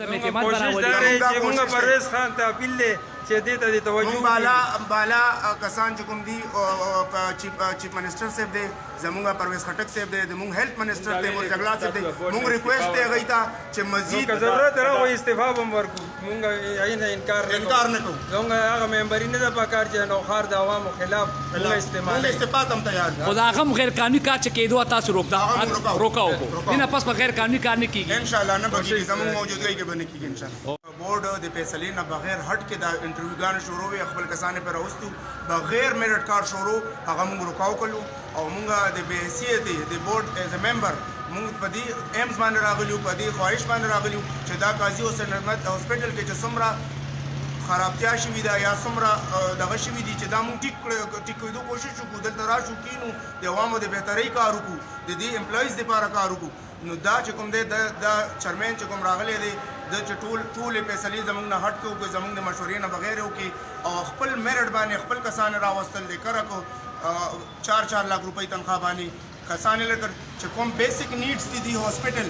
اعتماد براولي چې موږ پرویز خان ته اپیل دی چې دې ته د توجه بالا کسان چې کوم دي چیف منسٹر صاحب دی زمونږ پرویز خټک صاحب دی زمونږ هیلث منسٹر دی مور جګړه صاحب دی موږ ریکویسټ دی هغوی ته چې مزید ضرورت راغی استعفا به هم ورکړو موږ هغې نه انکار نه کوو زموږ هغه ممبري نه ده پکار چې نوښار د عوامو خلاف موږ استعمال استعفا ته هم تیار خو د هغه هم غیر قانوني کار چې کېدو تاسو روکا وکړو دې نه پس په غیر قانوني کار نه کېږي انشاءالله نه به کېږي زموږ موجودګۍ کې به نه کېږي انشاءالله بورډ د فیصلې نه بغیر هټ کې دا انټرویوګانې شروع وي خپل کسانې پرې راوستو بغیر میرټ کار شروع هغه موږ روکاو کړلو او موږ د بې حیثیت د بورډ ایز ا ممبر موږ په دې ایمز باندې راغلي په دې خواهش باندې راغلي چې دا قاضي حسین احمد هاسپټل کې چې څومره خرابتیا شوي ده یا څومره دغه شوي دي چې دا موږ ټیک کېدو کوشش وکړو دلته راشو کینو د عوامو د بهترۍ کار وکړو د دې امپلایز دپاره کار وکړو نو دا چې کوم دی دا چیرمین چې کوم راغلی دی د چې ټولې فیصلې زموږ نه هټ کړو که زموږ د مشورې نه بغیر وکړي او خپل میرټ باندې خپل کسان راوستل دی کره کو 4 लाख روپۍ تنخواه باندې کسان لکه چې کوم بیسک نیډس دي هاسپټل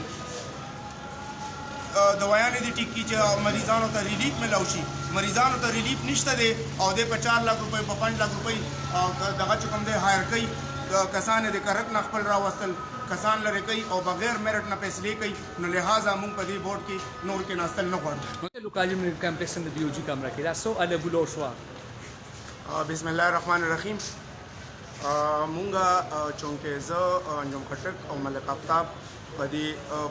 دوايانې دي ټیک کی چې مریضانو ته ریلیف ملاو شي مریضانو ته ریلیف نشته دی او د په 4 लाख روپۍ په 5 लाख روپۍ دغه چې کوم دی هایر کوي کسان د کرک نه خپل راوستل کسان لري کوي او بغیر میرټ نه فیصلې کوي نو لہذا موږ په دې بورډ کې نور کې ناستل نه غواړو لوکالي کمپلیکس د بیوجي کامرا کې دا سو اله بلو شو بسم الله الرحمن الرحیم مونږه چونکې زه انجم خټک او ملک آفتاب په دې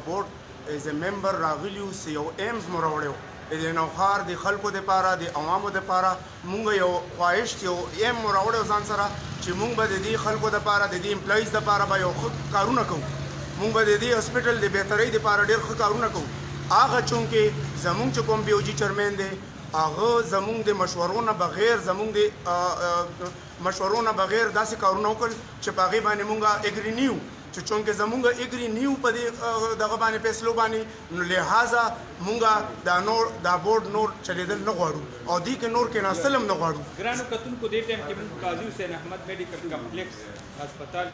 بورډ ایز ا ممبر راغلیو سی او ایمز مو راوړیو د نوښار د خلکو دپاره د عوامو دپاره مونږ یو خواهش چې یو ایم مو راوړی ځان سره چې مونږ به د دې خلکو دپاره د دې امپلایز دپاره به یو ښه کارونه کوو مونږ به د دې هاسپټل د بهترۍ دپاره ډېر ښه کارونه کوو هغه چونکې زمونږ چې کوم بیوجي چیرمین دی هغه زمونږ د مشورو نه بغیر زمونږ د مشورو نه بغیر داسې کارونه وکړل چې په هغې باندې مونږ اګري نیو چې چونکې زمونږ اګري نیو په دې دغه باندې فیصلو باندې نو لہذا مونږ دا بورډ نور چلېدل نه غواړو او دې کې نور کېناستل هم نه غواړو ګرانو کتونکو دې ټایم کې موږ قاضي حسین احمد میډیکل کمپلیکس هسپتال